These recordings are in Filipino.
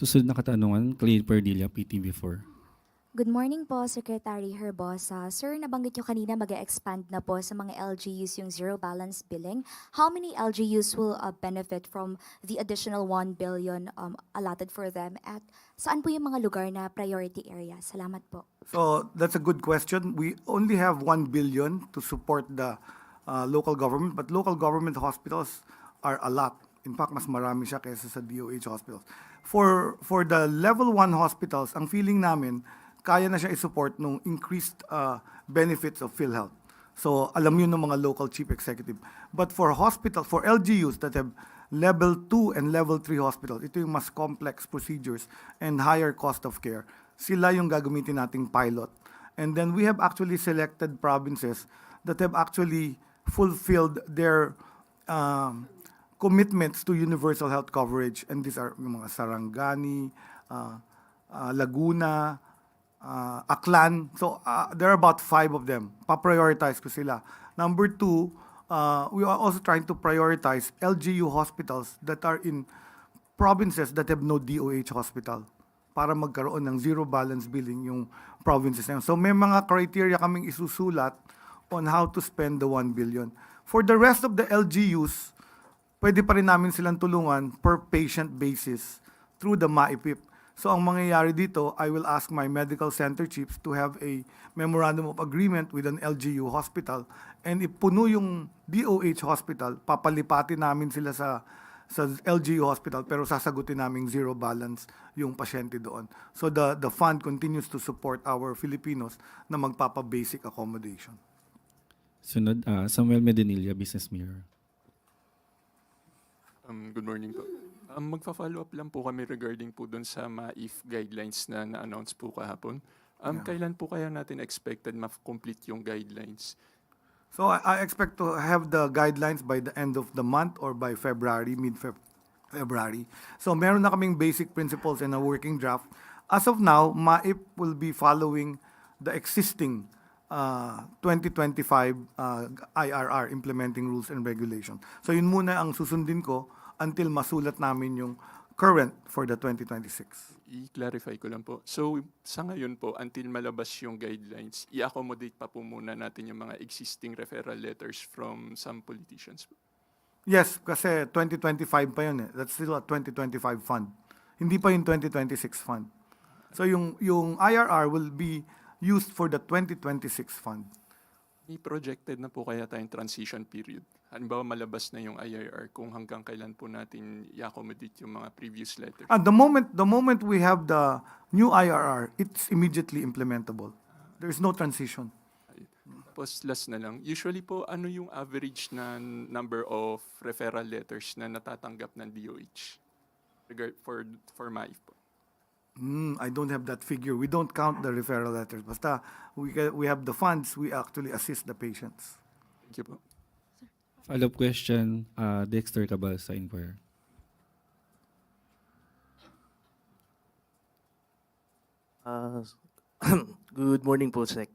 Susunod na katanungan, Clay Perdilla, PTV4. Good morning po, Secretary Herbosa. Sir, nabanggit nyo kanina mag-expand na po sa mga LGUs yung zero balance billing. How many LGUs will benefit from the additional 1 billion allotted for them? At saan po yung mga lugar na priority area? Salamat po. So that's a good question. We only have 1 billion to support the local government, but local government hospitals are a lot. In fact, mas marami siya kaysa sa DOH hospitals. For the level 1 hospitals, ang feeling namin, kaya na siya i-support nung increased benefits of PhilHealth. So alam yun ng mga local chief executive. But for hospitals, for LGUs that have level 2 and level 3 hospitals, ito yung mas complex procedures and higher cost of care. Sila yung gagamitin nating pilot. And then we have actually selected provinces that have actually fulfilled their commitments to universal health coverage. And these are yung mga Sarangani, Laguna, Aklan. So there are about 5 of them. Pa-prioritize ko sila. Number 2, we are also trying to prioritize LGU hospitals that are in provinces that have no DOH hospital para magkaroon ng zero balance billing yung provinces na yun. So may mga criteria kaming isusulat on how to spend the 1 billion. For the rest of the LGUs, pwede pa rin namin silang tulungan per patient basis through the MAIPIP. So ang mangyayari dito, I will ask my medical center chiefs to have a memorandum of agreement with an LGU hospital, and ipuno yung DOH hospital, papalipatin namin sila sa LGU hospital, pero sasagutin namin zero balance yung pasyente doon. So the fund continues to support our Filipinos na magpapa-basic accommodation. Sunod, Samuel Medinilla, Business Mirror. Good morning po. Magfa-follow up lang po kami regarding po doon sa MAIF guidelines na na-announce po kahapon. Kailan po kaya natin expected ma-complete yung guidelines? So I expect to have the guidelines by the end of the month or by February, mid-February. So meron na kaming basic principles and a working draft. As of now, MAIP will be following the existing 2025 IRR, Implementing Rules and Regulations. So yun muna ang susundin ko until masulat namin yung current for the 2026. I-clarify ko lang po. So sa ngayon po, until malabas yung guidelines, i-accommodate pa po muna natin yung mga existing referral letters from some politicians po. Yes, kasi 2025 pa yun eh. That's still a 2025 fund. Hindi pa yung 2026 fund. So yung IRR will be used for the 2026 fund. May projected na po kaya tayong transition period? Halimbawa malabas na yung IRR kung hanggang kailan po natin i-accommodate yung mga previous letters? The moment we have the new IRR, it's immediately implementable. There's no transition. Tapos last na lang, usually po ano yung average na number of referral letters na natatanggap ng DOH for MAIF po? I don't have that figure. We don't count the referral letters. Basta we have the funds, we actually assist the patients. Thank you po. Follow-up question, Dexter Cabal sa Inquirer. Good morning po, Sec.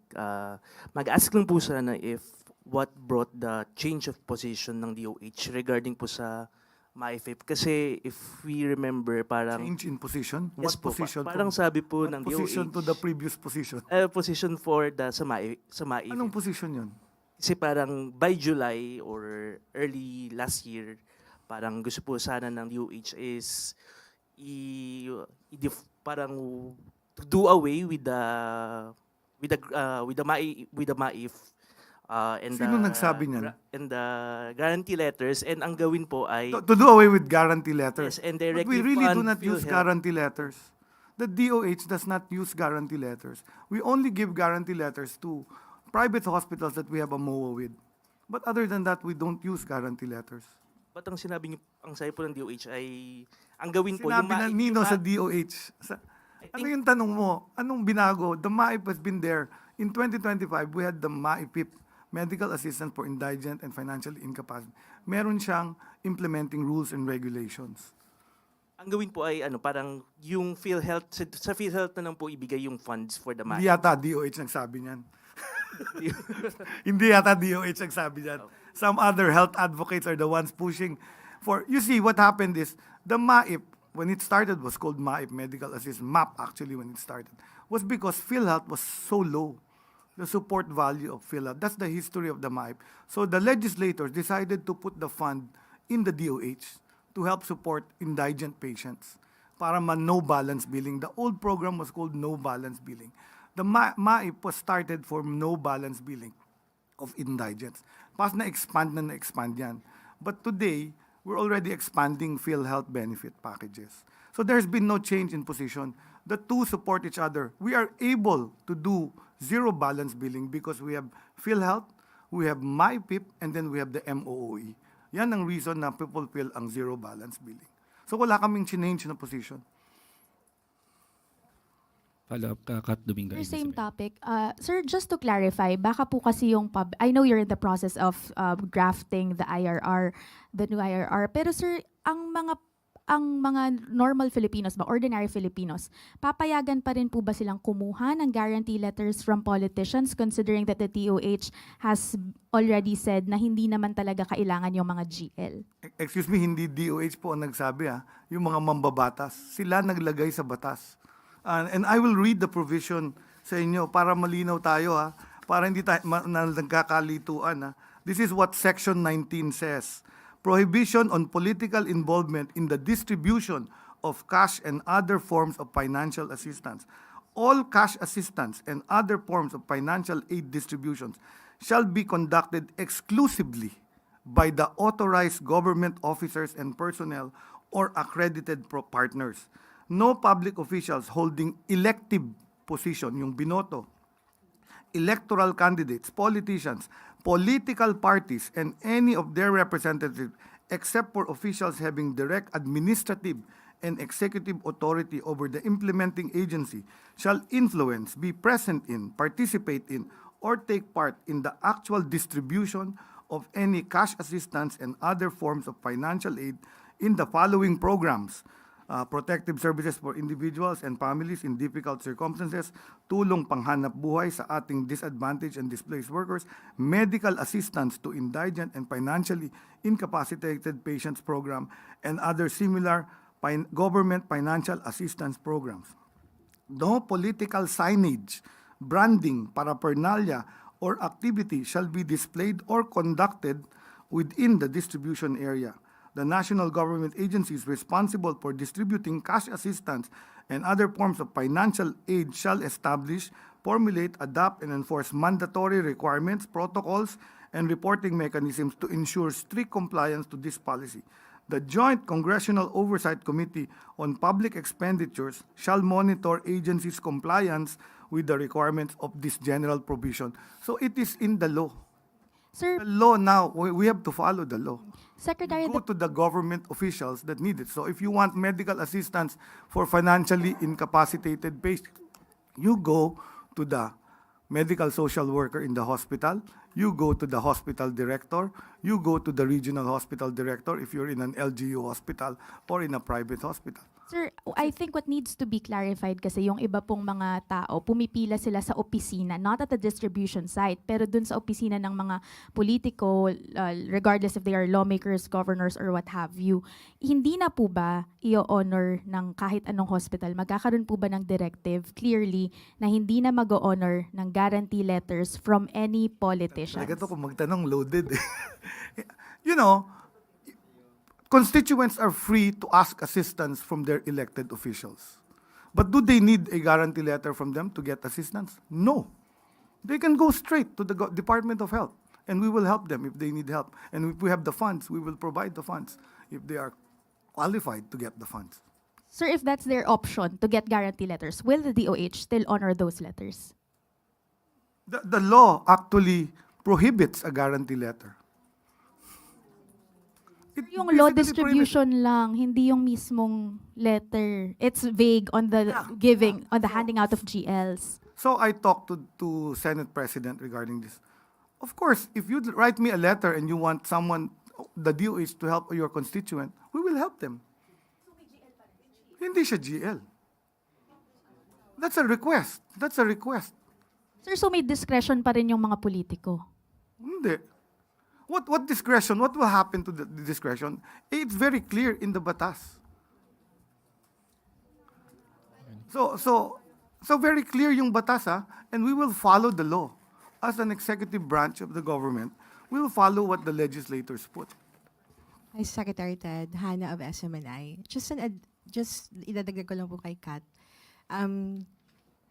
Mag-ask lang po sana if what brought the change of position ng DOH regarding po sa MAIFIP. Kasi if we remember, parang... Change in position? Yes What po, position? parang sabi po ng position to DOH. the previous position? Position for the sa MAIFIP. Anong position yun? Kasi parang by July or early last year, parang gusto po sana ng DOH is parang to do away with the MAIF and Sino nagsabi niyan? And the guarantee letters, and ang gawin po ay To do away with guarantee letters. yes, and But directly we really do fund not use PhilHealth. guarantee letters. The DOH does not use guarantee letters. We only give guarantee letters to private hospitals that we have a MOA with. But other than that, we don't use guarantee letters. Ba't ang sinabi niyo, ang sabi po ng DOH ay ang gawin po Sinabi na Nino sa DOH. Ano think- yung tanong mo? Anong binago? The MAIP has been there. In 2025, we had the MAIPIP, Medical Assistance for Indigent and Financially Incapacitated. Meron siyang implementing rules and regulations. ang gawin po ay parang yung PhilHealth, sa PhilHealth na lang po ibigay yung funds for the Hindi MAIF. yata DOH nagsabi niyan. Hindi yata DOH nagsabi niyan. Some other health advocates are the ones pushing for... You see, what happened is, the MAIP, when it started was called MAIP, Medical Assistance, MAP actually when it started, was because PhilHealth was so low. The support value of PhilHealth. That's the history of the MAIP. So the legislators decided to put the fund in the DOH to help support indigent patients para no balance billing. The old program was called no balance billing. The MAIP was started for no balance billing of indigents. Pas na-expand yan. But today, we're already expanding PhilHealth benefit packages. So there's been no change in position. The two support each other. We are able to do zero balance billing because we have PhilHealth, we have MyPIP, and then we have the MOOE. Yan ang reason na people feel ang zero balance billing. So wala kaming change na position. Follow-up ka, Kat Domingo. For same topic, sir, just to clarify, baka po kasi yung I know you're in the process of drafting the IRR, the new IRR, pero sir, ang mga normal Filipinos ba, ordinary Filipinos, papayagan pa rin po ba silang kumuha ng guarantee letters from politicians considering that the DOH has already said na hindi naman talaga kailangan yung mga GL? Excuse me, hindi DOH po ang nagsabi yung mga mambabatas, sila naglagay sa batas. And I will read the provision sa inyo para malinaw tayo para hindi tayo nagkakalituan. This is what Section 19 says. Prohibition on political involvement in the distribution of cash and other forms of financial assistance. All cash assistance and other forms of financial aid distributions shall be conducted exclusively by the authorized government officers and personnel or accredited partners. No public officials holding elective position, yung binoto, electoral candidates, politicians, political parties, and any of their representatives, except for officials having direct administrative and executive authority over the implementing agency, shall influence, be present in, participate in, or take part in the actual distribution of any cash assistance and other forms of financial aid in the following programs: protective services for individuals and families in difficult circumstances, tulong panghanap buhay sa ating disadvantaged and displaced workers, medical assistance to indigent and financially incapacitated patients program, and other similar government financial assistance programs. No political signage, branding, paraphernalia, or activity shall be displayed or conducted within the distribution area. The national government agencies responsible for distributing cash assistance and other forms of financial aid shall establish, formulate, adopt, and enforce mandatory requirements, protocols, and reporting mechanisms to ensure strict compliance to this policy. The Joint Congressional Oversight Committee on Public Expenditures shall monitor agencies' compliance with the requirements of this general provision. So it is in the law. Sir, The law now, we have to follow the law. Secretary, Go to the government officials that need it. So if you want medical assistance for financially incapacitated patients, you go to the medical social worker in the hospital, you go to the hospital director, you go to the regional hospital director if you're in an LGU hospital or in a private hospital. Sir, I think what needs to be clarified kasi yung iba pong mga tao, pumipila sila sa opisina, not at the distribution site, pero dun sa opisina ng mga politiko, regardless if they are lawmakers, governors, or what have you. Hindi na po ba i-honor ng kahit anong hospital? Magkakaroon po ba ng directive clearly na hindi na mag-honor ng guarantee letters from any politicians? Talaga to kung magtanong loaded. You know, constituents are free to ask assistance from their elected officials. But do they need a guarantee letter from them to get assistance? No. They can go straight to the Department of Health, and we will help them if they need help. And if we have the funds, we will provide the funds if they are qualified to get the funds. Sir, if that's their option to get guarantee letters, will the DOH still honor those letters? The law actually prohibits a guarantee letter. It Yung law basically distribution lang, hindi yung mismong letter. It's vague on the giving, on the handing out of GLs. So I talked to Senate President regarding this. Of course, if you write me a letter and you want someone, the DOH, to help your constituent, we will help them. Hindi siya GL. That's a request. That's a request. Sir, so may discretion pa rin yung mga politiko. Hindi. What discretion? What will happen to the discretion? It's very clear in the batas. So very clear yung batas, and we will follow the law. As an executive branch of the government, we will follow what the legislators put. Hi, Secretary Ted, Hannah of SMNI. Just idadagdag ko lang po kay Kat.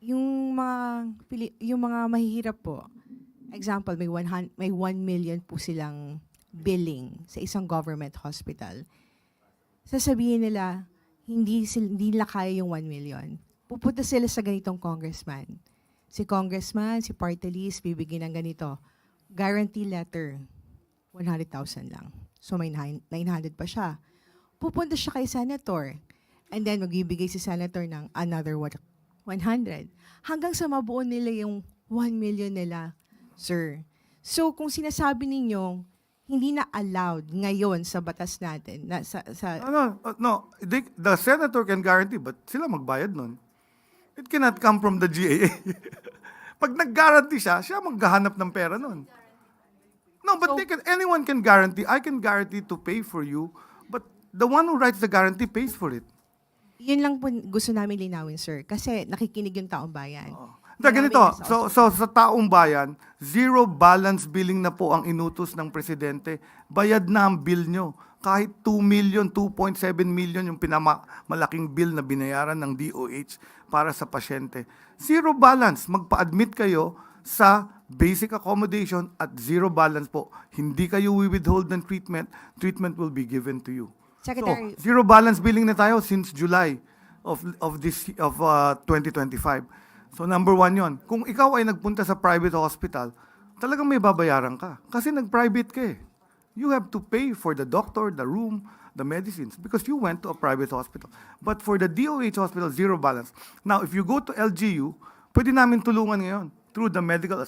Yung mga mahihirap po, example, may 1 million po silang billing sa isang government hospital. Sasabihin nila, hindi nila kaya yung 1 million. Pupunta sila sa ganitong congressman. Si congressman, si party list, bibigyan ng ganito. Guarantee letter, 100,000 lang. So may 900 pa siya. Pupunta siya kay senator. And then magbibigay si senator ng another 100. Hanggang sa mabuo nila yung 1 million nila, sir. So kung sinasabi ninyo, hindi na allowed ngayon sa batas natin, No. The senator can guarantee, but sila magbayad nun. It cannot come from the GAA. Pag nag-guarantee siya maghahanap ng pera nun. No, but anyone can guarantee. I can guarantee to pay for you, but the one who writes the guarantee pays for it. yun lang po gusto namin linawin, sir. Kasi nakikinig yung taong bayan. Ganito, so sa taong bayan, zero balance billing na po ang inutos ng presidente. Bayad na ang bill nyo. Kahit 2 million, 2.7 million yung malaking bill na binayaran ng DOH para sa pasyente. Zero balance. Magpa-admit kayo sa basic accommodation at zero balance po. Hindi kayo withhold ng treatment. Treatment will be given to you. Secretary, So, zero balance billing na tayo since July of 2025. So number 1 yon. Kung ikaw ay nagpunta sa private hospital, talagang may babayaran ka. Kasi nag-private ka eh. You have to pay for the doctor, the room, the medicines, because you went to a private hospital. But for the DOH hospital, zero balance. Now, if you go to LGU, pwede namin tulungan ngayon through the medical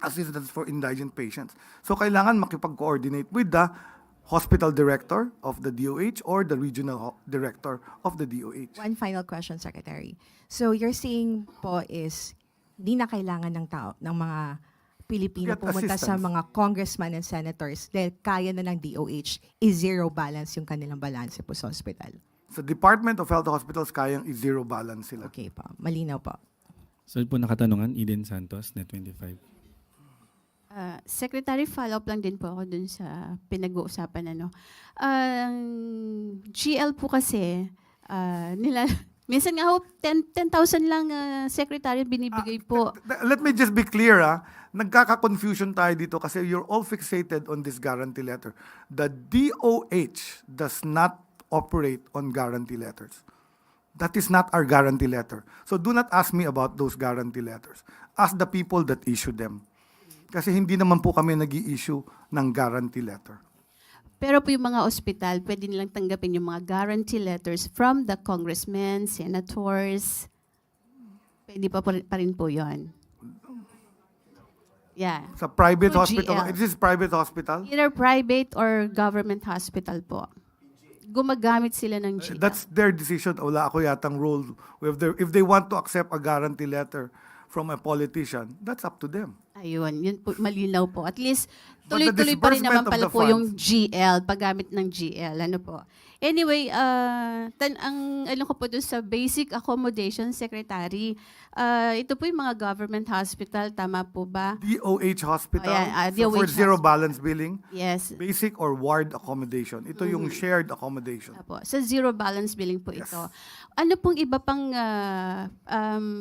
assistance for indigent patients. So kailangan makipag-coordinate with the hospital director of the DOH or the regional director of the DOH. one final question, Secretary. So you're saying po is, di na kailangan ng tao, ng mga Pilipino Get pumunta sa assistance. mga congressmen and senators dahil kaya na ng DOH i-zero balance yung kanilang balance po sa hospital. Sa Department of Health Hospitals, kayang i-zero balance sila. Okay po, malinaw po. So po nakatanungan, Eden Santos, Net25. Secretary, follow-up lang din po ako dun sa pinag-uusapan. GL po kasi, minsan nga ho, 10,000 lang, Secretary, binibigay po. Let me just be clear, nagkaka-confusion tayo dito kasi you're all fixated on this guarantee letter. The DOH does not operate on guarantee letters. That is not our guarantee letter. So do not ask me about those guarantee letters. Ask the people that issue them. Kasi hindi naman po kami nag-i-issue ng guarantee letter. Pero po yung mga ospital, pwede nilang tanggapin yung mga guarantee letters from the congressmen, senators. Pwede pa rin po yun. Yeah. Sa private To hospital, GL. this is private hospital? Either private or government hospital po. Gumagamit sila ng GL. That's their decision. Wala ako yatang role. If they want to accept a guarantee letter from a politician, that's up to them. Ayun, yun po, malinaw po. At least, But the tuloy-tuloy pa rin naman disbursement of pala the po funds- yung GL, paggamit ng GL, ano po. Anyway, alam ko po doon sa basic accommodation, Secretary, ito po yung mga government hospital, tama po ba? DOH hospital, Oh, yeah, so for DOH zero hospital. balance billing, Yes. basic or ward accommodation. Ito yung shared accommodation. Apo, sa zero balance billing po Yes. ito. Ano pong iba pang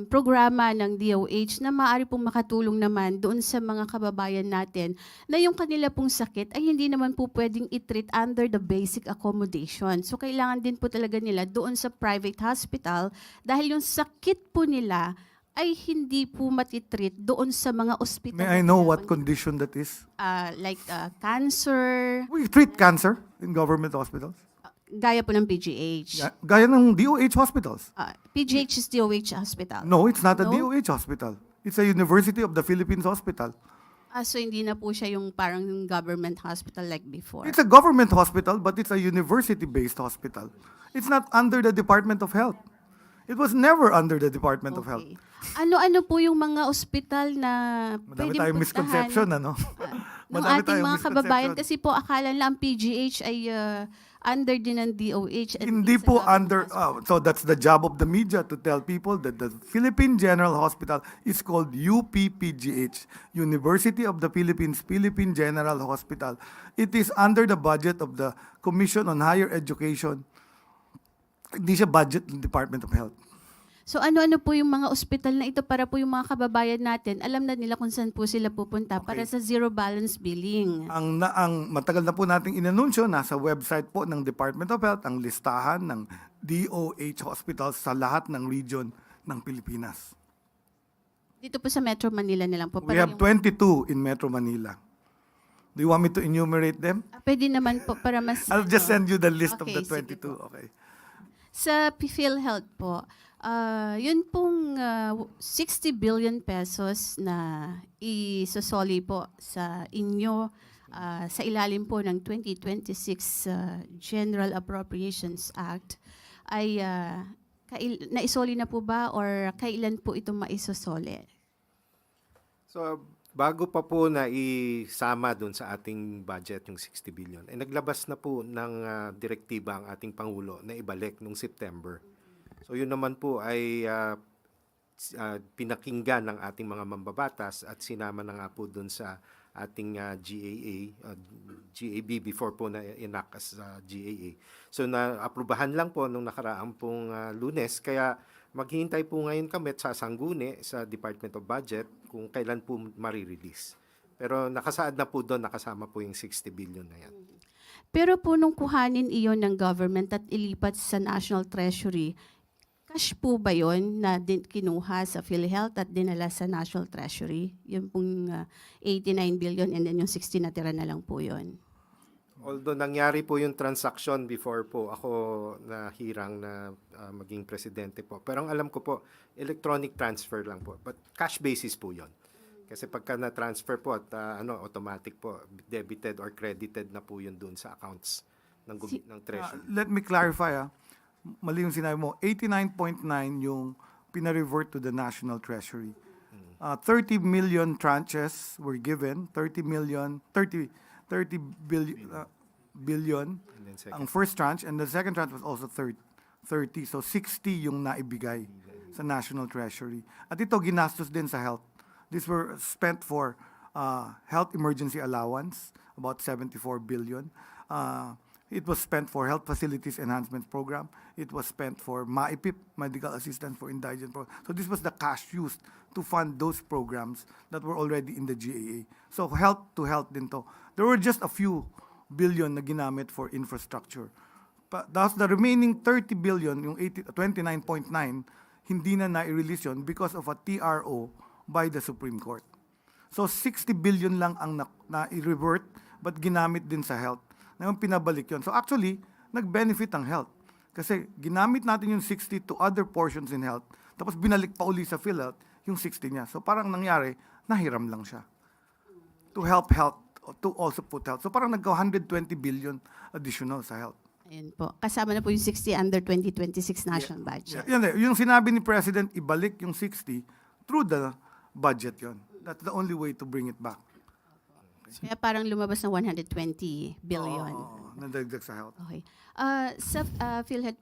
programa ng DOH na maaari pong makatulong naman doon sa mga kababayan natin na yung kanila pong sakit ay hindi naman po pwedeng i-treat under the basic accommodation. So kailangan din po talaga nila doon sa private hospital dahil yung sakit po nila ay hindi po matitreat doon sa mga ospital. May I know what condition that is? Like cancer, We treat cancer in government hospitals. gaya po ng PGH. Gaya ng DOH hospitals. PGH is DOH hospital. No, it's not a No? DOH hospital. It's a University of the Philippines hospital. So hindi na po siya yung parang government hospital like before. It's a government hospital, but it's a university-based hospital. It's not under the Department of Health. It was never under the Department of Health. Okay. Ano-ano po yung mga ospital na Madami pwedeng tayong misconception, ano? ng Madami ating tayong mga kababayan misconception. kasi po akala nila ang PGH ay under din ng DOH. and Hindi it's a po government under, hospital. so that's the job of the media to tell people that the Philippine General Hospital is called UPPGH, University of the Philippines, Philippine General Hospital. It is under the budget of the Commission on Higher Education. Hindi siya budget ng Department of Health. So ano-ano po yung mga ospital na ito para po yung mga kababayan natin, alam na nila kung saan po sila pupunta para sa zero balance billing. Ang matagal na po nating inanunsyo, nasa website po ng Department of Health, ang listahan ng DOH hospitals sa lahat ng region ng Pilipinas. Dito po sa Metro Manila na lang po. We para have yung- 22 in Metro Manila. Do you want me to enumerate them? Pwede naman po para mas... I'll just send you the list of Okay, the sige 22. po. Okay. Sa PhilHealth po, yun pong 60 billion pesos na isosoli po sa inyo sa ilalim po ng 2026 General Appropriations Act ay naisoli na po ba or kailan po ito maisosoli? So, bago pa po na isama doon sa ating budget yung 60 billion, naglabas na po ng direktiba ang ating Pangulo na ibalik nung September. So, yun naman po ay pinakinggan ng ating mga mambabatas at sinama na nga po doon sa ating GAB before po na enact as GAA. So, na-aprubahan lang po nung nakaraang pong Lunes, kaya maghihintay po ngayon kami sa Sangguni sa Department of Budget kung kailan po marirelease. Pero nakasaad na po doon, nakasama po yung 60 billion na yan. Pero po nung kuhanin iyon ng government at ilipat sa National Treasury, cash po ba yun na kinuha sa PhilHealth at dinala sa National Treasury? Yung pong 89 billion and then yung 60 na tira na lang po yun. Although nangyari po yung transaction before po ako nahirang na maging presidente po. Pero ang alam ko po, electronic transfer lang po. But cash basis po yon. Kasi pagka na-transfer po at automatic po, debited or credited na po yun doon sa accounts ng treasury. Let me clarify. Mali yung sinabi mo. 89.9 yung pinarevert to the National Treasury. 30 million tranches were given. 30 billion And then second. ang first tranche, and the second tranche was also 30. So 60 yung naibigay sa National Treasury. At ito ginastos din sa health. These were spent for health emergency allowance, about 74 billion. It was spent for health facilities enhancement program. It was spent for MAIPIP, medical assistance for indigent program. So this was the cash used to fund those programs that were already in the GAA. So health to health din to. There were just a few billion na ginamit for infrastructure. But that's the remaining 30 billion, yung 29.9, hindi na na-release yun because of a TRO by the Supreme Court. So 60 billion lang ang na-revert but ginamit din sa health. Ngayon pinabalik yun. So actually, nag-benefit ang health. Kasi ginamit natin yung 60 to other portions in health, tapos binalik pa uli sa PhilHealth yung 60 niya. So parang nangyari, nahiram lang siya. To help health, to also put health. So parang nagka 120 billion additional sa health. Ayun po. Kasama na po yung 60 under 2026 national budget. Yung sinabi ni President, ibalik yung 60 through the budget yon. That's the only way to bring it back. Kaya parang lumabas ng 120 billion. Oo, nadagdag sa health. Okay. Sa PhilHealth pa